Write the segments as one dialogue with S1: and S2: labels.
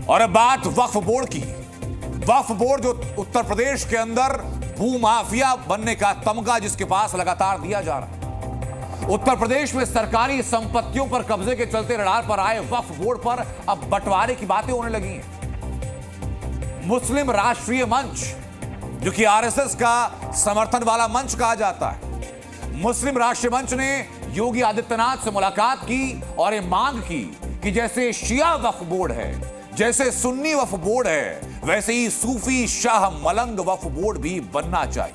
S1: और अब बात वक्फ बोर्ड की। वक्फ बोर्ड जो उत्तर प्रदेश के अंदर भूमाफिया बनने का तमगा जिसके पास लगातार दिया जा रहा है। उत्तर प्रदेश में सरकारी संपत्तियों पर कब्जे के चलते रडार पर आए वक्फ बोर्ड पर अब बंटवारे की बातें होने लगी हैं। मुस्लिम राष्ट्रीय मंच, जो कि आरएसएस का समर्थन वाला मंच कहा जाता है, मुस्लिम राष्ट्रीय मंच ने योगी आदित्यनाथ से मुलाकात की और ये मांग की कि जैसे शिया वक्फ बोर्ड है, जैसे सुन्नी वक्फ बोर्ड है, वैसे ही सूफी शाह मलंग वक्फ बोर्ड भी बनना चाहिए।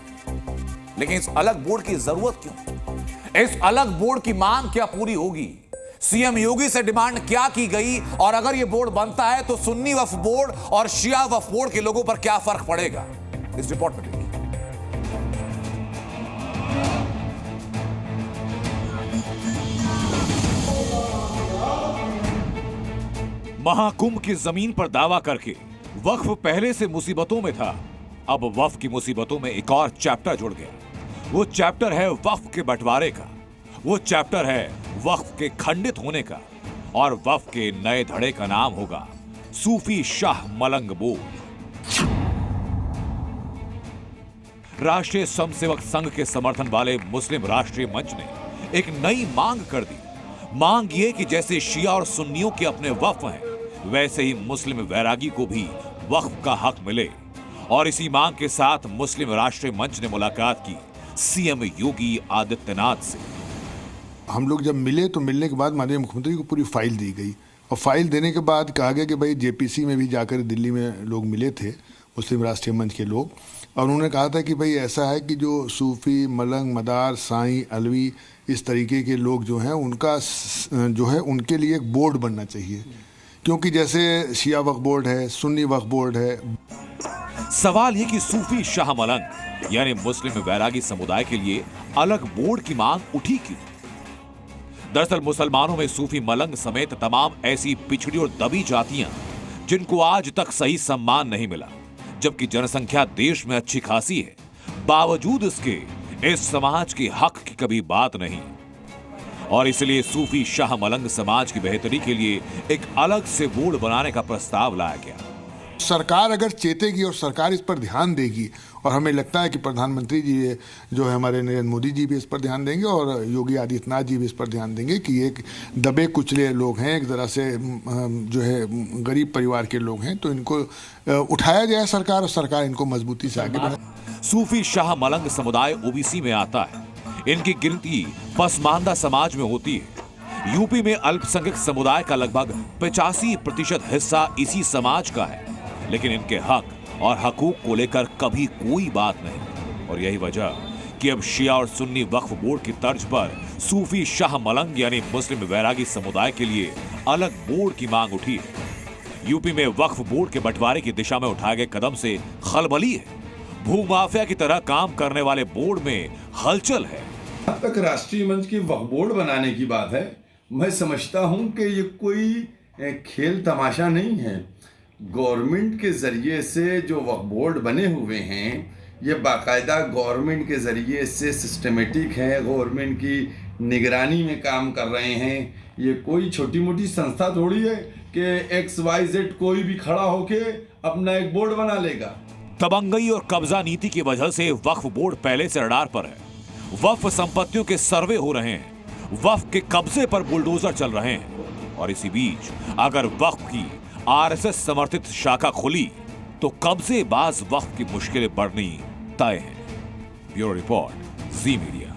S1: लेकिन इस अलग बोर्ड की जरूरत क्यों? इस अलग बोर्ड की मांग क्या पूरी होगी? सीएम योगी से डिमांड क्या की गई? और अगर यह बोर्ड बनता है तो सुन्नी वक्फ बोर्ड और शिया वक्फ बोर्ड के लोगों पर क्या फर्क पड़ेगा? इस रिपोर्ट में देखिए। महाकुंभ की जमीन पर दावा करके वक्फ पहले से मुसीबतों में था। अब वक्फ की मुसीबतों में एक और चैप्टर जुड़ गया। वो चैप्टर है वक्फ के बंटवारे का, वो चैप्टर है वक्फ के खंडित होने का, और वक्फ के नए धड़े का नाम होगा सूफी शाह मलंग बोर्ड। राष्ट्रीय स्वयंसेवक संघ के समर्थन वाले मुस्लिम राष्ट्रीय मंच ने एक नई मांग कर दी। मांग ये कि जैसे शिया और सुन्नियों के अपने वक्फ हैं, वैसे ही मुस्लिम वैरागी को भी वक्फ का हक मिले। और इसी मांग के साथ मुस्लिम राष्ट्रीय मंच ने मुलाकात की सीएम योगी आदित्यनाथ से।
S2: हम लोग जब मिले तो मिलने के बाद माननीय मुख्यमंत्री को पूरी फाइल दी गई, और फाइल देने के बाद कहा गया कि भाई जेपीसी में भी जाकर दिल्ली में लोग मिले थे, मुस्लिम राष्ट्रीय मंच के लोग, और उन्होंने कहा था कि भाई ऐसा है कि जो सूफी, मलंग, मदार, साईं, अलवी, इस तरीके के लोग जो हैं उनका जो है उनके लिए एक बोर्ड बनना चाहिए, क्योंकि जैसे शिया वक्फ बोर्ड है, सुन्नी वक्फ बोर्ड है।
S1: सवाल ये कि सूफी शाह मलंग यानी मुस्लिम वैरागी समुदाय के लिए अलग बोर्ड की मांग उठी क्यों? दरअसल मुसलमानों में सूफी मलंग समेत तमाम ऐसी पिछड़ी और दबी जातियां जिनको आज तक सही सम्मान नहीं मिला, जबकि जनसंख्या देश में अच्छी खासी है, बावजूद इसके इस समाज के हक की कभी बात नहीं। और इसलिए सूफी शाह मलंग समाज की बेहतरी के लिए एक अलग से बोर्ड बनाने का प्रस्ताव लाया गया।
S2: सरकार अगर चेतेगी और सरकार इस पर ध्यान देगी, और हमें लगता है कि प्रधानमंत्री जी जो है हमारे नरेंद्र मोदी जी भी इस पर ध्यान देंगे और योगी आदित्यनाथ जी भी इस पर ध्यान देंगे कि एक दबे कुचले लोग हैं, एक तरह से जो है गरीब परिवार के लोग हैं, तो इनको उठाया जाए सरकार, और सरकार इनको मजबूती से आगे बढ़ाए।
S1: सूफी शाह मलंग समुदाय ओबीसी में आता है। इनकी गिनती पसमानदा समाज में होती है। यूपी में अल्पसंख्यक समुदाय का लगभग 85% हिस्सा इसी समाज का है, लेकिन इनके हक और हकूक को लेकर कभी कोई बात नहीं। और यही वजह कि अब शिया और सुन्नी वक्फ बोर्ड की तर्ज पर सूफी शाह मलंग यानी मुस्लिम वैरागी समुदाय के लिए अलग बोर्ड की मांग उठी है। यूपी में वक्फ बोर्ड के बंटवारे की दिशा में उठाए गए कदम से खलबली है। भूमाफिया की तरह काम करने वाले बोर्ड में हलचल है।
S3: अब तक राष्ट्रीय मंच की वक्फ बोर्ड बनाने की बात है। मैं समझता हूं कि ये कोई खेल तमाशा नहीं है। गवर्नमेंट के जरिए से जो वक्फ बोर्ड बने हुए हैं, ये बाकायदा गवर्नमेंट के जरिए से सिस्टमेटिक है, गवर्नमेंट की निगरानी में काम कर रहे हैं। ये कोई छोटी मोटी संस्था थोड़ी है कि XYZ कोई भी खड़ा होके अपना एक बोर्ड बना लेगा।
S1: दबंगई और कब्जा नीति की वजह से वक्फ बोर्ड पहले से रडार पर है। वक्फ संपत्तियों के सर्वे हो रहे हैं, वक्फ के कब्जे पर बुलडोजर चल रहे हैं। और इसी बीच अगर वक्फ की आरएसएस समर्थित शाखा खुली तो कब्जेबाज वक्फ की मुश्किलें बढ़नी तय है। ब्यूरो रिपोर्ट, जी मीडिया।